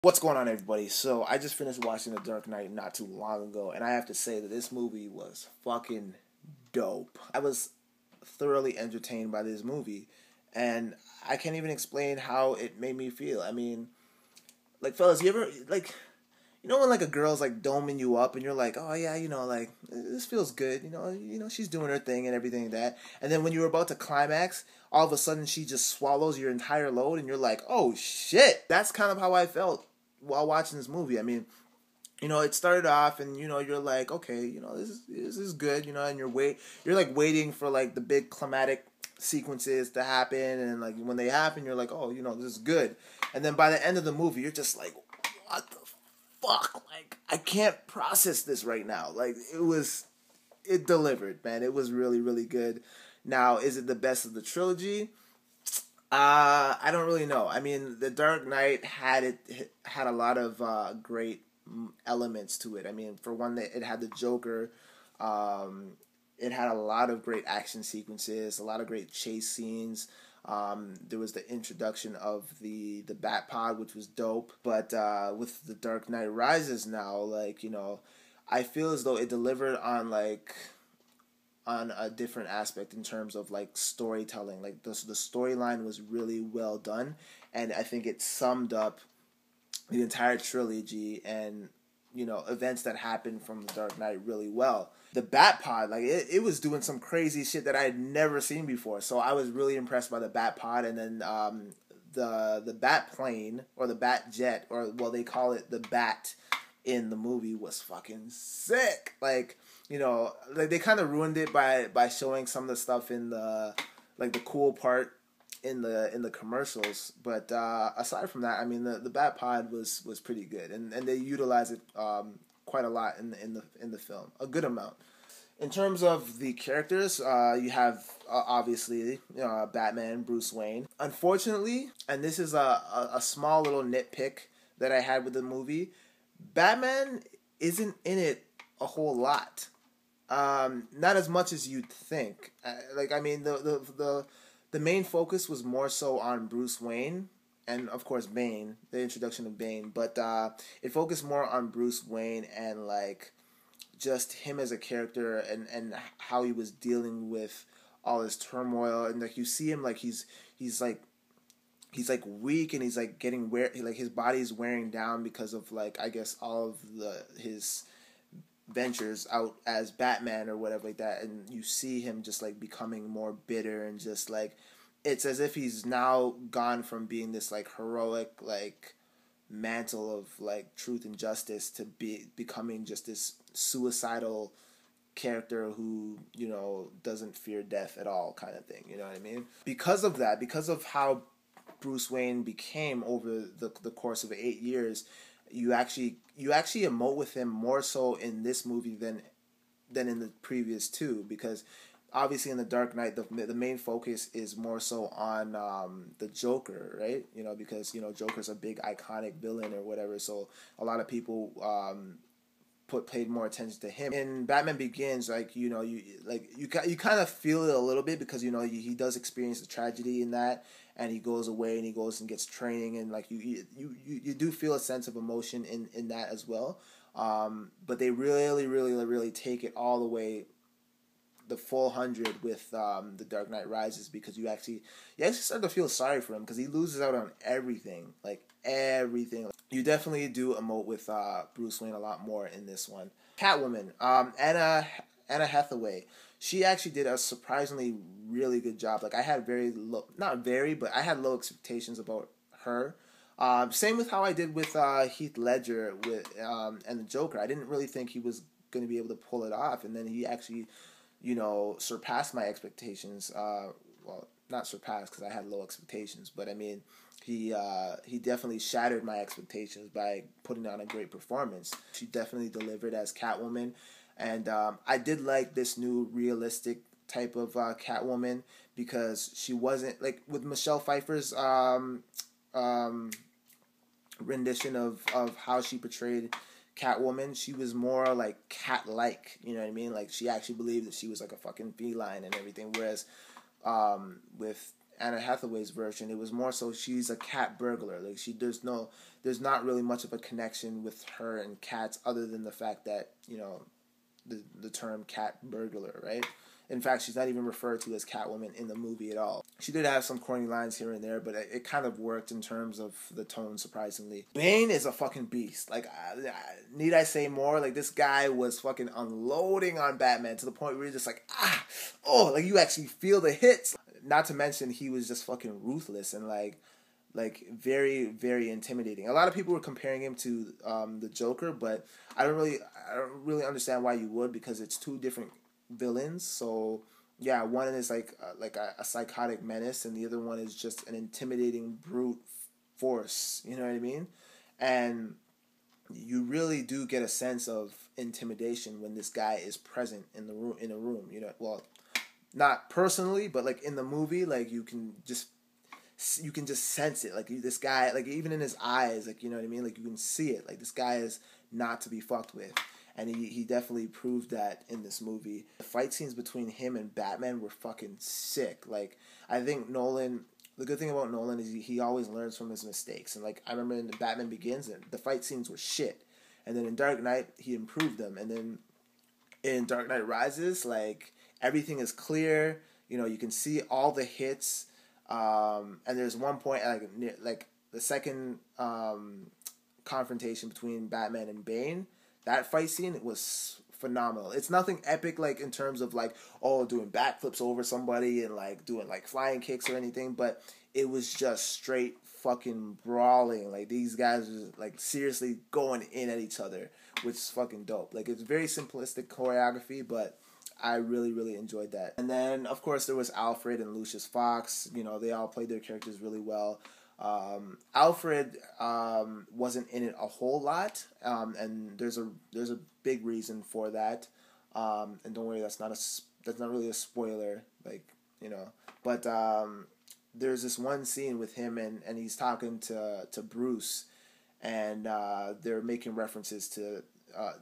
What's going on, everybody? So, I just finished watching The Dark Knight not too long ago, and I have to say that this movie was fucking dope. I was thoroughly entertained by this movie, and I can't even explain how it made me feel. I mean, like, fellas, you ever, like, you know when, like, a girl's, like, doming you up, and you're like, oh, yeah, like, this feels good, she's doing her thing and everything like that, and then when you're about to climax, all of a sudden she just swallows your entire load, and you're like, oh, shit! That's kind of how I felt while watching this movie. I mean, it started off, and you're like, okay, this is good, and you're like waiting for like the big climatic sequences to happen, and like when they happen, you're like, oh, this is good, and then by the end of the movie, you're just like, what the fuck? Like, I can't process this right now. Like, it delivered, man. It was really, really good. Now, is it the best of the trilogy? I don't really know. I mean, The Dark Knight had a lot of great elements to it. I mean, for one, it had the Joker. It had a lot of great action sequences, a lot of great chase scenes. There was the introduction of the Bat Pod, which was dope. But with The Dark Knight Rises now, like, I feel as though it delivered on a different aspect in terms of like storytelling. Like the storyline was really well done, and I think it summed up the entire trilogy and events that happened from The Dark Knight really well. The Bat Pod, like it was doing some crazy shit that I had never seen before, so I was really impressed by the Bat Pod. And then the Bat Plane, or the Bat Jet, or well, they call it the Bat in the movie, was fucking sick. Like, like they kind of ruined it by showing some of the stuff in the cool part in the commercials. But aside from that, I mean, the Bat Pod was pretty good, and they utilize it quite a lot in the film, a good amount. In terms of the characters, you have obviously Batman, Bruce Wayne. Unfortunately, and this is a small little nitpick that I had with the movie, Batman isn't in it a whole lot. Not as much as you'd think. I mean, the main focus was more so on Bruce Wayne, and of course Bane, the introduction of Bane. But it focused more on Bruce Wayne and like just him as a character, and how he was dealing with all his turmoil. And like you see him, like he's like weak, and he's like like his body's wearing down because of like, I guess, all of his ventures out as Batman or whatever like that. And you see him just like becoming more bitter, and just like it's as if he's now gone from being this like heroic like mantle of like truth and justice to becoming just this suicidal character who doesn't fear death at all, kind of thing. You know what I mean? Because of that, because of how Bruce Wayne became over the course of 8 years, you actually emote with him more so in this movie than in the previous two, because obviously in The Dark Knight the main focus is more so on the Joker, right? Because Joker's a big iconic villain or whatever, so a lot of people paid more attention to him. In Batman Begins, like you kind of feel it a little bit, because he does experience the tragedy in that, and he goes away and he goes and gets training, and like you do feel a sense of emotion in that as well. But they really, really, really take it all the way, the full 100 with The Dark Knight Rises, because you actually start to feel sorry for him, because he loses out on everything, like everything. You definitely do emote with Bruce Wayne a lot more in this one. Catwoman, Anna Hathaway, she actually did a surprisingly really good job. Like I had I had low expectations about her. Same with how I did with Heath Ledger and the Joker. I didn't really think he was going to be able to pull it off, and then he actually surpassed my expectations. Well, not surpassed, because I had low expectations, but I mean, he definitely shattered my expectations by putting on a great performance. She definitely delivered as Catwoman, and I did like this new realistic type of Catwoman, because she wasn't like with Michelle Pfeiffer's rendition of how she portrayed Catwoman. She was more like cat-like, you know what I mean? Like she actually believed that she was like a fucking feline and everything, whereas with Anna Hathaway's version, it was more so she's a cat burglar. Like there's not really much of a connection with her and cats other than the fact that, you know, the term cat burglar, right? In fact, she's not even referred to as Catwoman in the movie at all. She did have some corny lines here and there, but it kind of worked in terms of the tone, surprisingly. Bane is a fucking beast. Like, need I say more? Like, this guy was fucking unloading on Batman to the point where you're just like, like you actually feel the hits. Not to mention, he was just fucking ruthless and like very, very intimidating. A lot of people were comparing him to the Joker, but I don't really understand why you would, because it's two different villains. So yeah, one is like a psychotic menace, and the other one is just an intimidating brute force. You know what I mean? And you really do get a sense of intimidation when this guy is present in the room. In a room, you know, well, not personally, but like in the movie, like you can just sense it. Like this guy, like even in his eyes, like, you know what I mean? Like you can see it. Like this guy is not to be fucked with. And he definitely proved that in this movie. The fight scenes between him and Batman were fucking sick. Like, I think Nolan, the good thing about Nolan is he always learns from his mistakes. And like, I remember in Batman Begins, the fight scenes were shit. And then in Dark Knight, he improved them. And then in Dark Knight Rises, like, everything is clear. You know, you can see all the hits. And there's one point, like the second confrontation between Batman and Bane, that fight scene was phenomenal. It's nothing epic, like, in terms of, like, doing backflips over somebody and, like, doing, like, flying kicks or anything, but it was just straight fucking brawling. Like, these guys were, like, seriously going in at each other, which is fucking dope. Like, it's very simplistic choreography, but I really, really enjoyed that. And then, of course, there was Alfred and Lucius Fox. You know, they all played their characters really well. Alfred wasn't in it a whole lot, and there's a big reason for that. And don't worry, that's not really a spoiler, like, you know. But there's this one scene with him and he's talking to Bruce, and they're making references to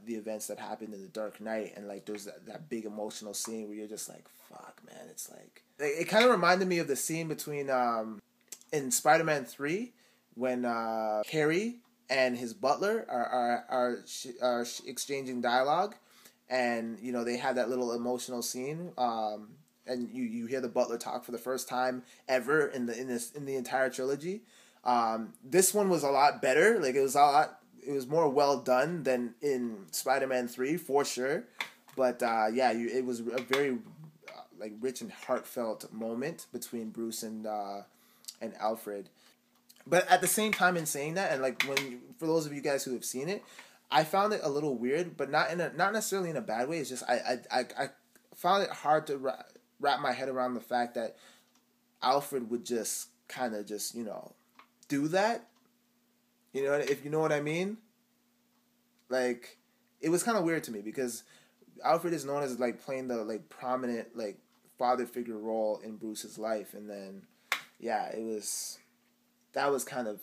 the events that happened in the Dark Knight, and like there's that big emotional scene where you're just like, fuck, man. It's like it kind of reminded me of the scene between in Spider-Man 3, when Harry and his butler are exchanging dialogue, and you know they have that little emotional scene, and you hear the butler talk for the first time ever in the entire trilogy. This one was a lot better. Like it was more well done than in Spider-Man 3 for sure. But it was a very like rich and heartfelt moment between Bruce and Alfred. But at the same time, in saying that, and like for those of you guys who have seen it, I found it a little weird, but not necessarily in a bad way. It's just I found it hard to wrap my head around the fact that Alfred would just kind of just, you know, do that. You know, if you know what I mean. Like, it was kind of weird to me because Alfred is known as like playing the like prominent like father figure role in Bruce's life, and then yeah, that was kind of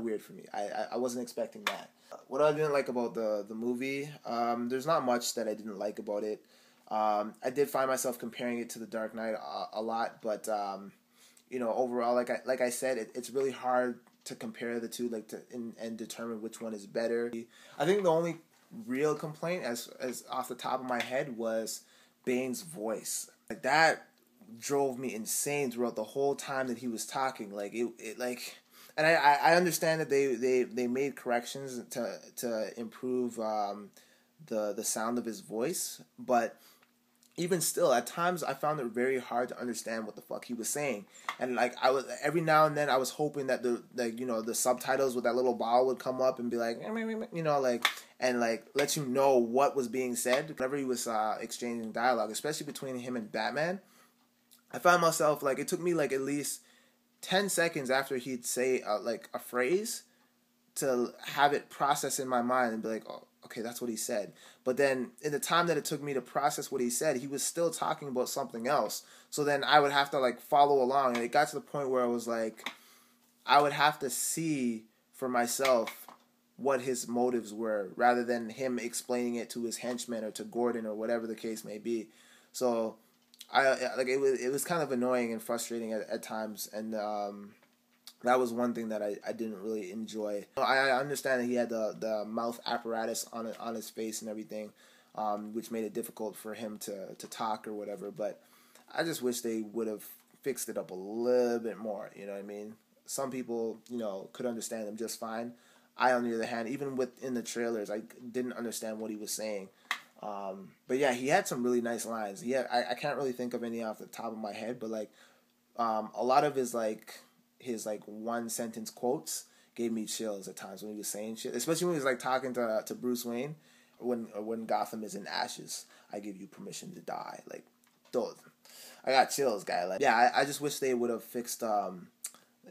weird for me. I wasn't expecting that. What I didn't like about the movie, there's not much that I didn't like about it. I did find myself comparing it to The Dark Knight a lot, but you know, overall, like I said, it's really hard to compare the two, like and determine which one is better. I think the only real complaint, as off the top of my head, was Bane's voice. Like that drove me insane throughout the whole time that he was talking. Like it like, and I understand that they made corrections to improve the sound of his voice, but even still, at times I found it very hard to understand what the fuck he was saying. And like every now and then I was hoping that the subtitles with that little ball would come up and be like, you know, like, and like let you know what was being said whenever he was exchanging dialogue, especially between him and Batman. I found myself, like, it took me like at least 10 seconds after he'd say like a phrase to have it process in my mind and be like, oh, okay, that's what he said. But then in the time that it took me to process what he said, he was still talking about something else. So then I would have to like follow along, and it got to the point where I was like, I would have to see for myself what his motives were rather than him explaining it to his henchmen or to Gordon or whatever the case may be. So it was kind of annoying and frustrating at times, and that was one thing that I didn't really enjoy. I understand that he had the mouth apparatus on his face and everything, which made it difficult for him to talk or whatever. But I just wish they would have fixed it up a little bit more. You know what I mean? Some people, could understand him just fine. I, on the other hand, even within the trailers, I didn't understand what he was saying. But yeah, he had some really nice lines. I can't really think of any off the top of my head, but like a lot of his one sentence quotes gave me chills at times when he was saying shit, especially when he was like talking to Bruce Wayne when Gotham is in ashes. I give you permission to die. Like, those, I got chills, guy. Like, yeah, I just wish they would have fixed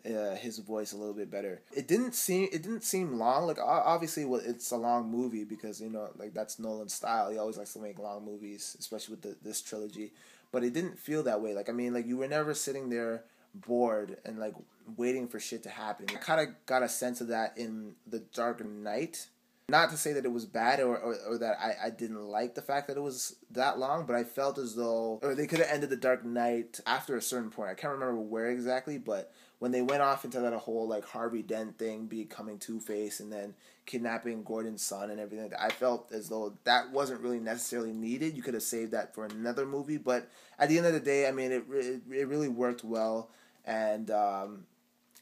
his voice a little bit better. It didn't seem long. Like, obviously, it's a long movie because like that's Nolan's style. He always likes to make long movies, especially with this trilogy. But it didn't feel that way. Like, I mean, like you were never sitting there bored and like waiting for shit to happen. I kind of got a sense of that in The Dark Knight. Not to say that it was bad or that I didn't like the fact that it was that long, but I felt as though, or they could have ended The Dark Knight after a certain point. I can't remember where exactly, but when they went off into that whole like Harvey Dent thing, becoming Two-Face, and then kidnapping Gordon's son and everything, I felt as though that wasn't really necessarily needed. You could have saved that for another movie, but at the end of the day, I mean, it really worked well, and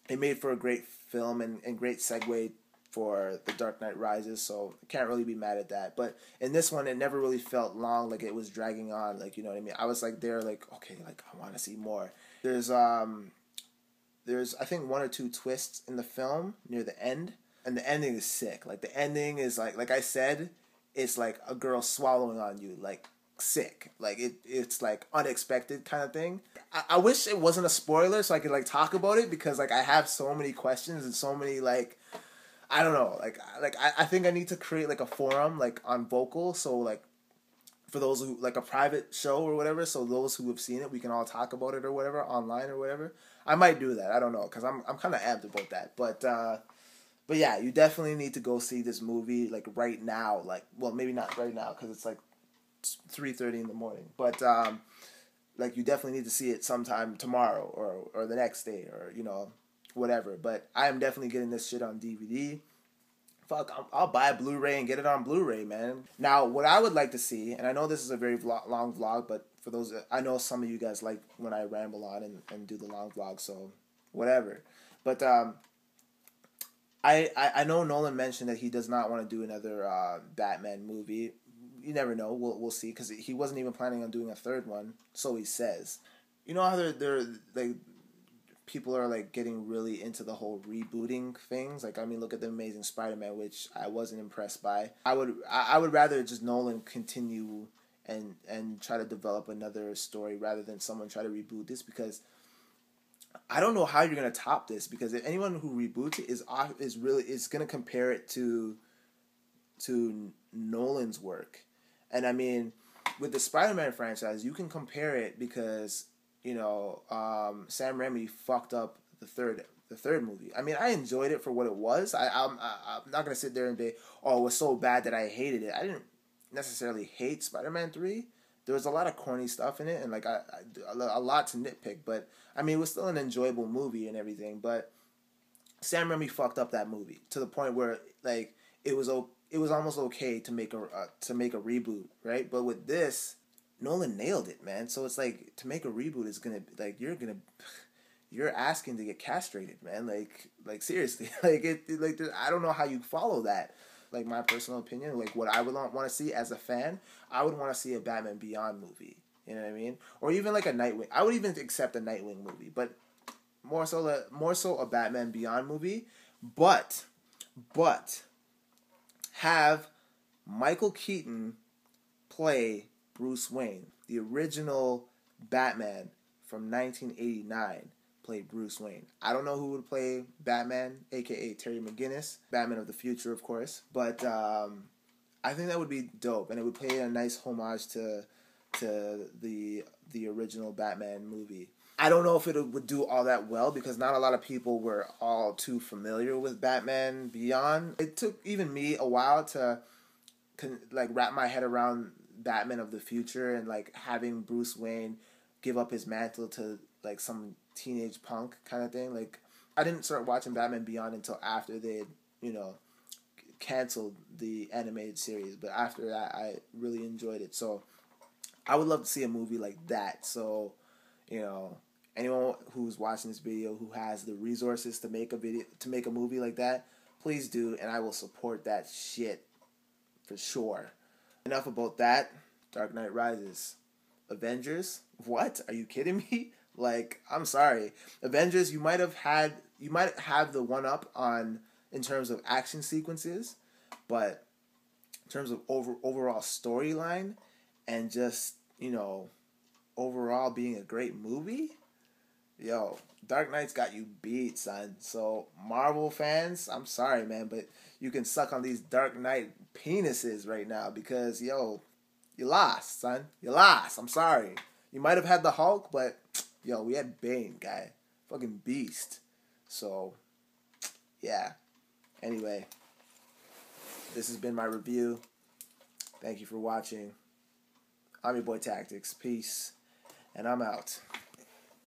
it made for a great film and great segue for The Dark Knight Rises, so I can't really be mad at that. But in this one, it never really felt long, like it was dragging on, like, you know what I mean? I was like there, like, okay, like I want to see more. There's I think one or two twists in the film near the end, and the ending is sick. Like the ending is like I said, it's like a girl swallowing on you, like sick. Like it's like unexpected kind of thing. I wish it wasn't a spoiler so I could like talk about it, because like I have so many questions and so many like, I don't know, I think I need to create like a forum like on Vocal, so like for those who like a private show or whatever, so those who have seen it, we can all talk about it or whatever online or whatever. I might do that. I don't know, because I'm kind of amped about that. But yeah, you definitely need to go see this movie like right now. Like, well, maybe not right now because it's like 3:30 in the morning. But like you definitely need to see it sometime tomorrow or the next day or whatever. But I am definitely getting this shit on DVD. Fuck, I'll buy a Blu-ray and get it on Blu-ray, man. Now, what I would like to see, and I know this is a very long vlog, but for those, I know some of you guys like when I ramble on and do the long vlog, so whatever. But I know Nolan mentioned that he does not want to do another Batman movie. You never know. We'll see, because he wasn't even planning on doing a third one, so he says. You know how they're like, people are like getting really into the whole rebooting things. Like, I mean, look at the Amazing Spider-Man, which I wasn't impressed by. I would rather just Nolan continue and try to develop another story rather than someone try to reboot this, because I don't know how you're gonna top this, because if anyone who reboots it is gonna compare it to Nolan's work. And I mean, with the Spider-Man franchise, you can compare it because Sam Raimi fucked up the third movie. I mean, I enjoyed it for what it was. I'm not gonna sit there and say, oh, it was so bad that I hated it. I didn't necessarily hate Spider-Man 3. There was a lot of corny stuff in it, and like a lot to nitpick. But I mean, it was still an enjoyable movie and everything. But Sam Raimi fucked up that movie to the point where like it was almost okay to make a reboot, right? But with this, Nolan nailed it, man. So it's like, to make a reboot is gonna like you're asking to get castrated, man. Like seriously, I don't know how you follow that. Like, my personal opinion, like what I would want to see as a fan, I would want to see a Batman Beyond movie. You know what I mean? Or even like a Nightwing. I would even accept a Nightwing movie, but more so a Batman Beyond movie. But have Michael Keaton play Bruce Wayne. The original Batman from 1989 played Bruce Wayne. I don't know who would play Batman, aka Terry McGinnis, Batman of the future, of course. But I think that would be dope, and it would pay a nice homage to the original Batman movie. I don't know if it would do all that well, because not a lot of people were all too familiar with Batman Beyond. It took even me a while to like wrap my head around Batman of the future, and like having Bruce Wayne give up his mantle to like some teenage punk kind of thing. Like, I didn't start watching Batman Beyond until after they had, you know, canceled the animated series. But after that, I really enjoyed it. So I would love to see a movie like that. So, you know, anyone who's watching this video who has the resources to make a movie like that, please do, and I will support that shit for sure. Enough about that. Dark Knight Rises. Avengers? What? Are you kidding me? Like, I'm sorry. Avengers, you might have the one up on in terms of action sequences, but in terms of overall storyline and just, you know, overall being a great movie, yo, Dark Knight's got you beat, son. So, Marvel fans, I'm sorry, man, but you can suck on these Dark Knight penises right now because, yo, you lost, son. You lost. I'm sorry. You might have had the Hulk, but, yo, we had Bane, guy. Fucking beast. So, yeah. Anyway, this has been my review. Thank you for watching. I'm your boy Tactics. Peace. And I'm out.